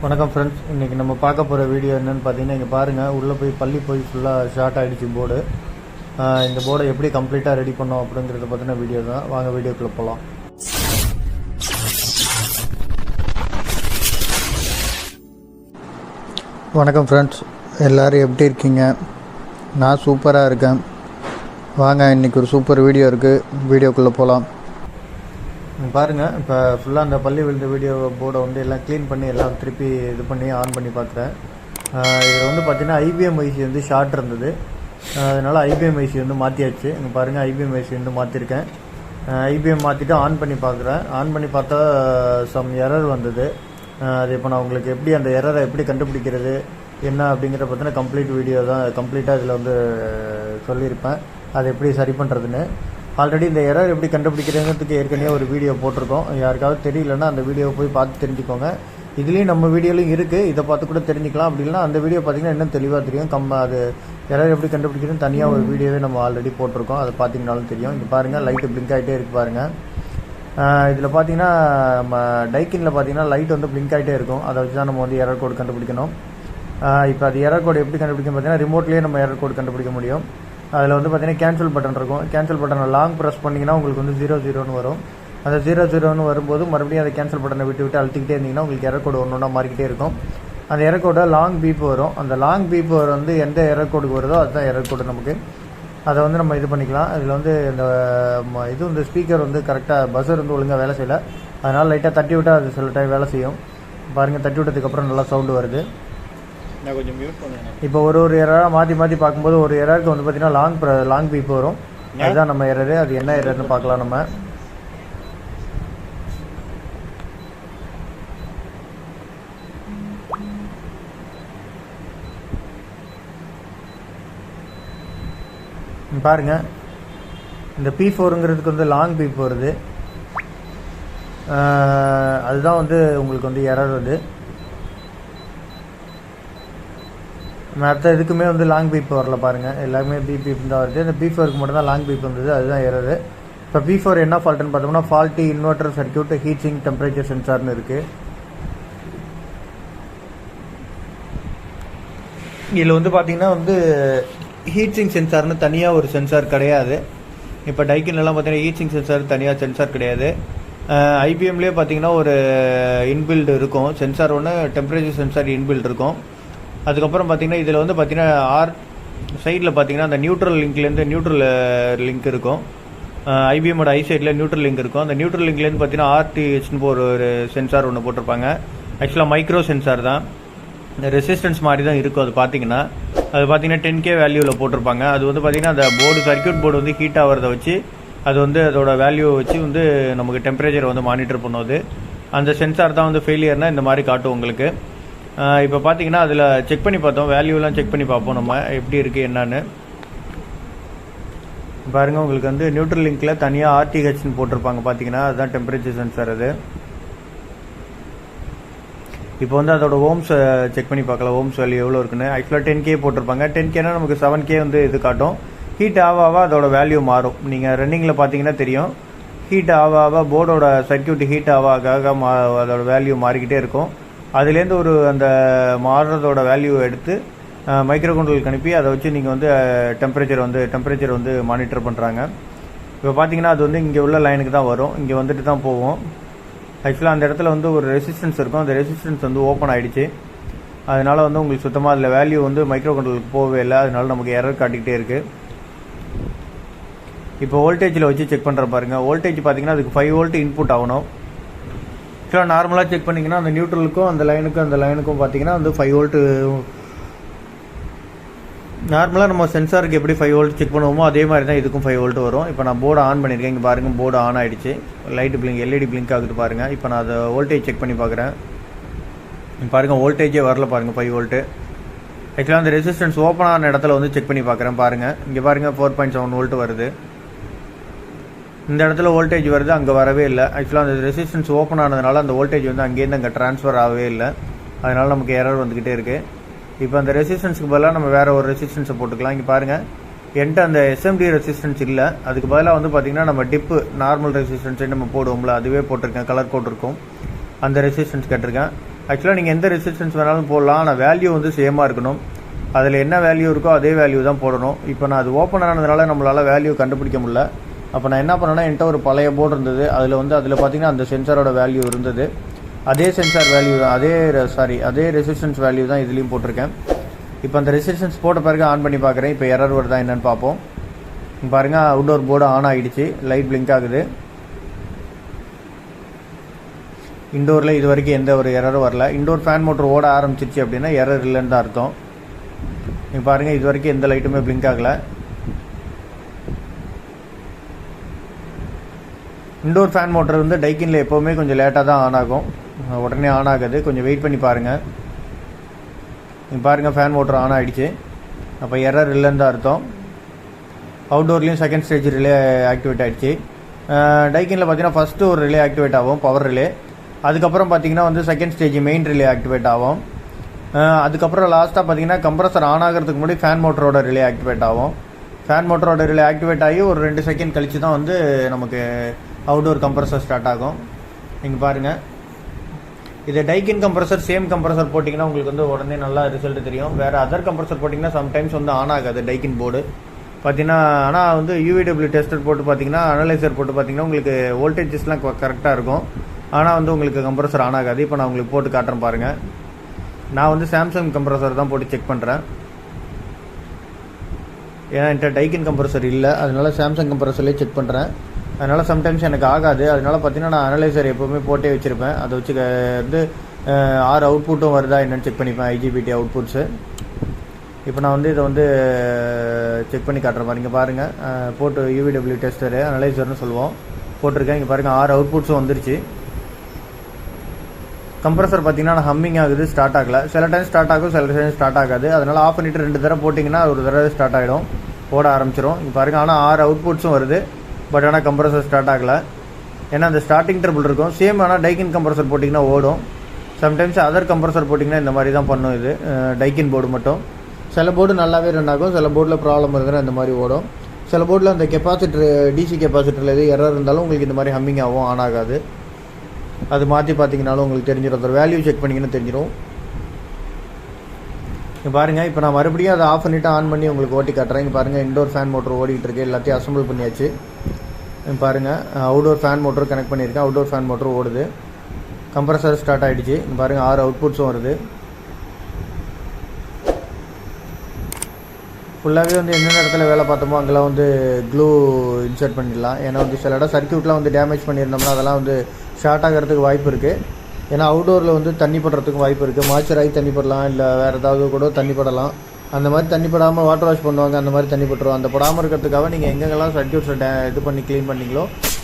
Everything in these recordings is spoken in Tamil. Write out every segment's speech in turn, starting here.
வணக்கம் ஃப்ரெண்ட்ஸ், இன்றைக்கி நம்ம பார்க்க போகிற வீடியோ என்னென்னு பார்த்தீங்கன்னா, இங்கே பாருங்கள், உள்ளே போய் பள்ளி போய் ஃபுல்லாக ஷார்ட் ஆகிடுச்சு போர்டு. இந்த போர்டை எப்படி கம்ப்ளீட்டாக ரெடி பண்ணோம் அப்படிங்கிறத பற்றின வீடியோ தான். வாங்க வீடியோக்குள்ளே போகலாம். வணக்கம் ஃப்ரெண்ட்ஸ், எல்லோரும் எப்படி இருக்கீங்க? நான் சூப்பராக இருக்கேன். வாங்க, இன்றைக்கி ஒரு சூப்பர் வீடியோ இருக்குது, வீடியோக்குள்ளே போகலாம். பாருங்கள், இப்போ ஃபுல்லாக அந்த பள்ளி விழுந்த வீடியோ போர்டை வந்து எல்லாம் க்ளீன் பண்ணி எல்லாம் திருப்பி இது பண்ணி ஆன் பண்ணி பார்க்குறேன். இதில் வந்து பார்த்திங்கன்னா ஐபிஎம் ஐசி வந்து ஷார்ட் இருந்தது. அதனால் ஐபிஎம் ஐசி வந்து மாற்றியாச்சு. இங்கே பாருங்கள், ஐபிஎம் ஐசி வந்து மாற்றிருக்கேன். ஐபிஎம் மாற்றிட்டு ஆன் பண்ணி பார்க்குறேன். ஆன் பண்ணி பார்த்தா சம் எரர் வந்தது. அது இப்போ நான் உங்களுக்கு எப்படி அந்த எரரை எப்படி கண்டுபிடிக்கிறது என்ன அப்படிங்கிற பற்றின கம்ப்ளீட் வீடியோ தான், கம்ப்ளீட்டாக இதில் வந்து சொல்லியிருப்பேன். அதை எப்படி சரி பண்ணுறதுன்னு. ஆல்ரெடி இந்த எரர் எப்படி கண்டுபிடிக்கிறதுக்கு ஏற்கனவே ஒரு வீடியோ போட்டிருக்கோம். யாருக்காவது தெரியலன்னா அந்த வீடியோவை போய் பார்த்து தெரிஞ்சுக்கோங்க. இதுலேயும் நம்ம வீடியோலையும் இருக்குது, இதை பார்த்து கூட தெரிஞ்சுக்கலாம். அப்படி இல்லைனா அந்த வீடியோ பார்த்திங்கன்னா இன்னும் தெளிவாக தெரியும். அது எரர் எப்படி கண்டுபிடிக்கிறதுன்னு தனியாக ஒரு வீடியோவே நம்ம ஆல்ரெடி போட்டிருக்கோம். அதை பார்த்தீங்கன்னாலும் தெரியும். இங்கே பாருங்கள், லைட்டு பிளிங்க் ஆகிட்டே இருக்குது பாருங்கள். இதில் பார்த்தீங்கன்னா நம்ம டைக்கினில் பார்த்தீங்கன்னா லைட் வந்து பிளிங்க் ஆகிட்டே இருக்கும். அதை வச்சு தான் நம்ம வந்து எரர் கோடு கண்டுபிடிக்கணும். இப்போ அது எரர் கோடு எப்படி கண்டுபிடிக்கும் பார்த்தீங்கன்னா, ரிமோட்லேயே நம்ம எரர் கோடு கண்டுபிடிக்க முடியும். அதில் வந்து பார்த்தீங்கன்னா கேன்சல் பட்டன் இருக்கும். கேன்சல் பட்டனை லாங் ப்ரெஸ் பண்ணிங்கன்னா உங்களுக்கு வந்து 00 வரும். அந்த 00 வரும்போது மறுபடியும் அதை கேன்சல் பட்டனை விட்டு அழுத்திக்கிட்டே இருந்தீங்கன்னா உங்களுக்கு எரர் கோடு ஒன்று ஒன்றா மாறிக்கிட்டே இருக்கும். அந்த எரர் கோட லாங் பீப் வரும். அந்த லாங் பீப் வந்து எந்த எரர் கோடுக்கு வருதோ அதுதான் எரர் கோடு நமக்கு. அதை வந்து நம்ம இது பண்ணிக்கலாம். இதில் வந்து இந்த ஸ்பீக்கர் வந்து கரெக்டாக பஸ்ஸர் வந்து ஒழுங்காக வேலை செய்யலை. அதனால் லைட்டாக தட்டி விட்டால் அது சில டைம் வேலை செய்யும். பாருங்கள், தட்டி விட்டதுக்கப்புறம் நல்லா சவுண்டு வருது. நான் கொஞ்சம் மியூட் பண்ணுவேன். இப்போ ஒரு எரராக மாற்றி பார்க்கும்போது ஒரு எரருக்கு வந்து பார்த்திங்கன்னா லாங் பீப் வரும். அதுதான் நம்ம எரரு. அது என்ன எரர்னு பார்க்கலாம் நம்ம. பாருங்கள், இந்த P4ங்கிறதுக்கு வந்து லாங் பீப் வருது. அதுதான் வந்து உங்களுக்கு வந்து எரர் வருது. மற்ற இதுக்குமே வந்து லாங் பீப் வரல பாருங்கள், எல்லாருமே பீப் தான் வருது. இந்த P4க்கு மட்டும் தான் லாங் பீப் வந்தது, அதுதான் எரரு. இப்போ P4 என்ன ஃபால்ட்டுன்னு பார்த்தோம்னா, faulty inverter circuit heat sink temperature சென்சார்னு இருக்குது. இதில் வந்து பார்த்திங்கன்னா வந்து ஹீட் சிங்க் சென்சார்னு தனியாக ஒரு சென்சார் கிடையாது. இப்போ டைக்கின்லாம் பார்த்தீங்கன்னா ஹீட் சிங்க் சென்சார் தனியாக சென்சார் கிடையாது. ஐபிஎம்லேயே பார்த்தீங்கன்னா ஒரு இன்பில்டு இருக்கும் சென்சார் ஒன்று, டெம்பரேச்சர் சென்சார் இன்பில்டு இருக்கும். அதுக்கப்புறம் பார்த்திங்கன்னா இதில் வந்து பார்த்திங்கன்னா சைடில் பார்த்திங்கன்னா அந்த நியூட்ரல் லிங்க்லேருந்து நியூட்ரல் லிங்க் இருக்கும். ஐபிஎம்மோட சைடில் நியூட்ரல் லிங்க் இருக்கும். அந்த நியூட்ரல் லிங்க்லேருந்து பார்த்திங்கன்னா RTHன்னு ஒரு சென்சார் ஒன்று போட்டிருப்பாங்க. ஆக்சுவலாக மைக்ரோ சென்சார் தான், ரெசிஸ்டன்ஸ் மாதிரி தான் இருக்கும். அது பார்த்திங்கன்னா 10K வேல்யூவில் போட்டிருப்பாங்க. அது வந்து பார்த்திங்கன்னா அந்த போர்டு சர்க்யூட் போர்டு வந்து ஹீட் ஆகிறத வச்சு அது வந்து அதோட வேல்யூவை வச்சு வந்து நமக்கு டெம்பரேச்சரை வந்து மானிட்டர் பண்ணுவது. அந்த சென்சார் தான் வந்து ஃபெயிலியர்னால் இந்த மாதிரி காட்டும் உங்களுக்கு. இப்போ பார்த்தீங்கன்னா அதில் செக் பண்ணி பார்த்தோம், வேல்யூலாம் செக் பண்ணி பார்ப்போம் நம்ம எப்படி இருக்குது என்னன்னு. பாருங்கள், உங்களுக்கு வந்து நியூட்ரல் லிங்கில் தனியாக RTHன்னு போட்டிருப்பாங்க பார்த்தீங்கன்னா, அதுதான் டெம்பரேச்சர் சென்சார். அது இப்போ வந்து அதோட ஓம்ஸ் செக் பண்ணி பார்க்கலாம், ஓம்ஸ் வேல்யூ எவ்வளோ இருக்குன்னு. ஆக்சுவலாக 10K போட்டிருப்பாங்க. 10Kனா நமக்கு 7K வந்து இது காட்டும். ஹீட் ஆக அதோட வேல்யூ மாறும். நீங்கள் ரன்னிங்கில் பார்த்தீங்கன்னா தெரியும், ஹீட் ஆக போர்டோட சர்க்யூட் ஹீட் ஆக அதோட வேல்யூ மாறிக்கிட்டே இருக்கும். அதுலேருந்து அந்த மாறுறதோட வேல்யூவை எடுத்து மைக்ரோ கண்ட்ரோலுக்கு அனுப்பி அதை வச்சு நீங்கள் வந்து டெம்பரேச்சர் வந்து மானிட்டர் பண்ணுறாங்க. இப்போ பார்த்தீங்கன்னா அது வந்து இங்கே உள்ள லைனுக்கு தான் வரும், இங்கே வந்துட்டு தான் போவோம். ஆக்சுவலாக அந்த இடத்துல வந்து ஒரு ரெசிஸ்டன்ஸ் இருக்கும். அந்த ரெசிஸ்டன்ஸ் வந்து ஓப்பன் ஆகிடுச்சு. அதனால் வந்து உங்களுக்கு சுத்தமாக அதில் வேல்யூ வந்து மைக்ரோ கண்ட்ரோலுக்கு போகவே இல்லை. அதனால நமக்கு எரர் காட்டிக்கிட்டே இருக்குது. இப்போ வோல்டேஜில் வச்சு செக் பண்ணுற பாருங்கள். வோல்டேஜ் பார்த்தீங்கன்னா அதுக்கு 5 வோல்ட் இன்புட் ஆகணும். ஆக்சுவலாக நார்மலாக செக் பண்ணிங்கன்னா அந்த நியூட்ரலுக்கும் அந்த லைனுக்கும் பார்த்தீங்கன்னா வந்து 5 வோல்ட்டு. நார்மலாக நம்ம சென்சாருக்கு எப்படி 5 வோல்ட் செக் பண்ணுவோமோ அதே மாதிரி தான் இதுக்கும் 5 வோல்ட் வரும். இப்போ நான் போர்டு ஆன் பண்ணியிருக்கேன். இங்கே பாருங்கள், போர்டு ஆன் ஆகிடுச்சு. லைட்டு பிளிங்க் LED பிளிங்க் ஆகுது பாருங்கள். இப்போ நான் அதை வோல்டேஜ் செக் பண்ணி பார்க்குறேன். பாருங்கள், வோல்டேஜே வரல பாருங்கள், 5 வோல்ட்டு. ஆக்சுவலாக அந்த ரெசிஸ்டன்ஸ் ஓப்பன் ஆன இடத்துல வந்து செக் பண்ணி பார்க்குறேன். பாருங்கள், இங்கே பாருங்கள் 4.7 வோல்ட் வருது. இந்த இடத்துல வோல்டேஜ் வருது, அங்கே வரவே இல்லை. ஆக்சுவலாக அந்த ரெசிஸ்டன்ஸ் ஓப்பன் ஆனதுனால அந்த வோல்டேஜ் வந்து அங்கேருந்து அங்கே ட்ரான்ஸ்ஃபர் ஆகவே இல்லை. அதனால் நமக்கு எரர் வந்துக்கிட்டே இருக்குது. இப்போ அந்த ரெசிஸ்டன்ஸுக்கு பதிலாக நம்ம வேறு ஒரு ரெசிஸ்டன்ஸை போட்டுக்கலாம். இங்கே பாருங்கள், என்கிட்ட அந்த SMD ரெசிஸ்டன்ஸ் இல்லை. அதுக்கு பதிலாக வந்து பார்த்திங்கன்னா நம்ம டிப்பு நார்மல் ரெசிஸ்டன்ஸே நம்ம போடுவோம்ல, அதுவே போட்டிருக்கேன். கலர் கோட் இருக்கும், அந்த ரெசிஸ்டன்ஸ் கேட்டிருக்கேன். ஆக்சுவலாக நீங்கள் எந்த ரெசிஸ்டன்ஸ் வேணாலும் போடலாம், ஆனால் வேல்யூ வந்து சேமாக இருக்கணும். அதில் என்ன வேல்யூ இருக்கோ அதே வேல்யூ தான் போடணும். இப்போ நான் அது ஓப்பன் ஆனதுனால நம்மளால் வேல்யூ கண்டுபிடிக்க முடியல. அப்போ நான் என்ன பண்ணேன்னா, என்கிட்ட ஒரு பழைய போர்டு இருந்தது. அதில் பார்த்தீங்கன்னா அந்த சென்சாரோட வேல்யூ இருந்தது. அதே சென்சார் வேல்யூ அதே ரெசிஸ்டன்ஸ் வேல்யூ தான் இதுலேயும் போட்டிருக்கேன். இப்போ அந்த ரெசிஸ்டன்ஸ் போட்ட பிறகு ஆன் பண்ணி பார்க்குறேன். இப்போ எரர் வருதா என்னன்னு பார்ப்போம். பாருங்கள், அவுட்டோர் போர்டு ஆன் ஆகிடுச்சு, லைட் பிளிங்க் ஆகுது. இண்டோரில் இது வரைக்கும் எந்த ஒரு எரரும் வரல. இண்டோர் ஃபேன் மோட்டர் ஓட ஆரம்பிச்சிருச்சு அப்படின்னா எரர் இல்லைன்னு தான் அர்த்தம். நீங்கள் பாருங்கள், இது வரைக்கும் எந்த லைட்டுமே பிளிங்க் ஆகலை. இண்டோர் ஃபேன் மோட்டர் வந்து டைக்கினில் எப்போவுமே கொஞ்சம் லேட்டாக தான் ஆன் ஆகும், உடனே ஆன் ஆகுது. கொஞ்சம் வெயிட் பண்ணி பாருங்கள். நீங்கள் பாருங்கள், ஃபேன் மோட்டர் ஆன் ஆகிடுச்சு. அப்போ எரர் இல்லைன்னு தான் அர்த்தம். அவுட்டோர்லேயும் செகண்ட் ஸ்டேஜ் ரிலே ஆக்டிவேட் ஆகிடுச்சு. டைக்கினில் பார்த்தீங்கன்னா ஃபஸ்ட்டு ஒரு ரிலே ஆக்டிவேட் ஆகும், பவர் ரிலே. அதுக்கப்புறம் பார்த்தீங்கன்னா வந்து second stage main relay activate ஆகும். அதுக்கப்புறம் லாஸ்ட்டாக பார்த்தீங்கன்னா கம்ப்ரஸர் ஆன் ஆகிறதுக்கு முன்னாடி ஃபேன் மோட்டரோட ரிலே ஆக்டிவேட் ஆகும். ஃபேன் மோட்டரோட ரிலே ஆக்டிவேட் ஆகி ஒரு 2 செகண்ட் கழிச்சு தான் வந்து நமக்கு அவுட்டோர் கம்ப்ரஸர் ஸ்டார்ட் ஆகும். நீங்கள் பாருங்கள், இது டைக்கின் கம்ப்ரஸர் சேம் கம்ப்ரஸர் போட்டிங்கன்னா உங்களுக்கு வந்து உடனே நல்லா ரிசல்ட் தெரியும். வேறு அதர் கம்ப்ரஸர் போட்டிங்கன்னா சம்டைம்ஸ் வந்து ஆன் ஆகாது டைக்கின் போர்டு பார்த்தீங்கன்னா. ஆனால் வந்து UVW டெஸ்டர் போட்டு பார்த்தீங்கன்னா, அனலைசர் போட்டு பார்த்தீங்கன்னா உங்களுக்கு வோல்டேஜஸ்லாம் கரெக்டாக இருக்கும். ஆனால் வந்து உங்களுக்கு கம்ப்ரஸர் ஆன் ஆகாது. இப்போ நான் உங்களுக்கு போட்டு காட்டுறேன் பாருங்கள். நான் வந்து சாம்சங் கம்ப்ரஸர் தான் போட்டு செக் பண்ணுறேன். ஏன்னா என்கிட்ட டைக்கின் கம்ப்ரஸர் இல்லை, அதனால சாம்சங் கம்ப்ரஸர்லேயே செக் பண்ணுறேன். அதனால் சம்டைம்ஸ் எனக்கு ஆகாது. அதனால பார்த்தீங்கன்னா நான் அனலைசர் எப்போவுமே போட்டே வச்சுருப்பேன். அதை வச்சு வந்து 6 அவுட்புட்டும் வருதா என்னென்னு செக் பண்ணிப்பேன், IGBT அவுட்புட்ஸு. இப்போ நான் வந்து இதை வந்து செக் பண்ணி காட்டுறேன் பாருங்க. பாருங்கள், போட்டு UVW டெஸ்டரு அனலைசர்னு சொல்லுவோம் போட்டிருக்கேன். இங்கே பாருங்கள், 6 அவுட்புட்ஸும் வந்துருச்சு. கம்ப்ரஸர் பார்த்தீங்கன்னா ஹம்மிங் ஆகுது, ஸ்டார்ட் ஆகலை. சில டைம் ஸ்டார்ட் ஆகும், சில டைம் ஸ்டார்ட் ஆகாது. அதனால் ஆஃப் பண்ணிவிட்டு 2 தடவை போட்டிங்கன்னா ஒரு தடவை ஸ்டார்ட் ஆகிடும், ஓட ஆரம்பிச்சிடும். இங்கே பாருங்கள், ஆனால் 6 அவுட்புட்ஸும் வருது. பட் ஆனால் கம்ப்ரஸர் ஸ்டார்ட் ஆகலை. ஏன்னா அந்த ஸ்டார்டிங் ட்ரபிள் இருக்கும். சேம் ஆனால் டைக்கின் கம்ப்ரஸர் போட்டிங்கன்னா ஓடும். சம்டைம்ஸ் அதர் கம்ப்ரஸர் போட்டிங்கன்னா இந்த மாதிரி தான் பண்ணும். இது டைக்கின் போர்டு மட்டும். சில போர்டு நல்லாவே ரன் ஆகும், சில போர்டில் ப்ராப்ளம் இருந்ததுன்னா இந்த மாதிரி ஓடும். சில போர்டில் அந்த கெப்பாசிட்டர் DC கெப்பாசிட்டரில் எது எரர் இருந்தாலும் உங்களுக்கு இந்த மாதிரி ஹம்மிங் ஆகும், ஆன் ஆகாது. அது மாற்றி பார்த்தீங்கனாலும் உங்களுக்கு தெரிஞ்சிடும். அந்த வேல்யூ செக் பண்ணிங்கன்னு தெரிஞ்சிடும். இங்கே பாருங்கள், இப்போ நான் மறுபடியும் அதை ஆஃப் பண்ணிவிட்டு ஆன் பண்ணி உங்களுக்கு ஓட்டி காட்டுறேன். இங்கே பாருங்கள், இண்டோர் ஃபேன் மோட்டர் ஓடிக்கிட்டு இருக்கு, எல்லாத்தையும் அசம்பிள் பண்ணியாச்சு. பாருங்கள், அவுட்டோர் ஃபேன் மோட்டர் கனெக்ட் பண்ணியிருக்கேன். அவுட்டோர் ஃபேன் மோட்டர் ஓடுது. கம்ப்ரஸர் ஸ்டார்ட் ஆகிடுச்சு. இங்கே பாருங்கள், 6 அவுட்புட்ஸும் வருது. ஃபுல்லாகவே வந்து எந்தெந்த இடத்துல வேலை பார்த்தோமோ அங்கெல்லாம் வந்து க்ளூ இன்சர்ட் பண்ணிடலாம். ஏன்னா வந்து சில இடம் சர்க்யூட்லாம் வந்து டேமேஜ் பண்ணியிருந்தோம்னா அதெல்லாம் வந்து ஷார்ட் ஆகிறதுக்கு வாய்ப்பு இருக்குது. ஏன்னா அவுட்டோரில் வந்து தண்ணி படுறதுக்கும் வாய்ப்பு இருக்குது. மாய்ச்சர் ஆகி தண்ணி படலாம், இல்லை வேறு ஏதாவது கூட தண்ணி படலாம். அந்த மாதிரி தண்ணி படாமல் வாட்டர் வாஷ் பண்ணுவாங்க, அந்த மாதிரி தண்ணி பட்டுரும். அந்த படாமல் இருக்கிறதுக்காக நீங்கள் எங்கெங்கெல்லாம் சர்க்யூட்ஸை இது பண்ணி க்ளீன் பண்ணிங்களோ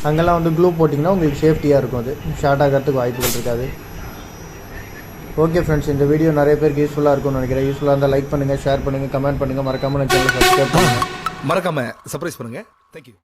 அங்கெல்லாம் வந்து க்ளூ போட்டிங்கன்னா உங்களுக்கு சேஃப்டியாக இருக்கும். அது ஷார்ட் ஆகிறதுக்கு வாய்ப்புகள் இருக்காது. ஓகே ஃப்ரெண்ட்ஸ், இந்த வீடியோ நிறைய பேருக்கு யூஸ்ஃபுல்லாக இருக்கும்னு நினைக்கிறேன். யூஸ்ஃபுல்லாக இருந்தால் லைக் பண்ணுங்கள், ஷேர் பண்ணுங்கள், கமெண்ட் பண்ணுங்கள். மறக்காமல் சேனலை சப்ஸ்கிரைப் பண்ணுங்கள். மறக்காமல் சர்ப்ரைஸ் பண்ணுங்கள். தேங்க்யூ.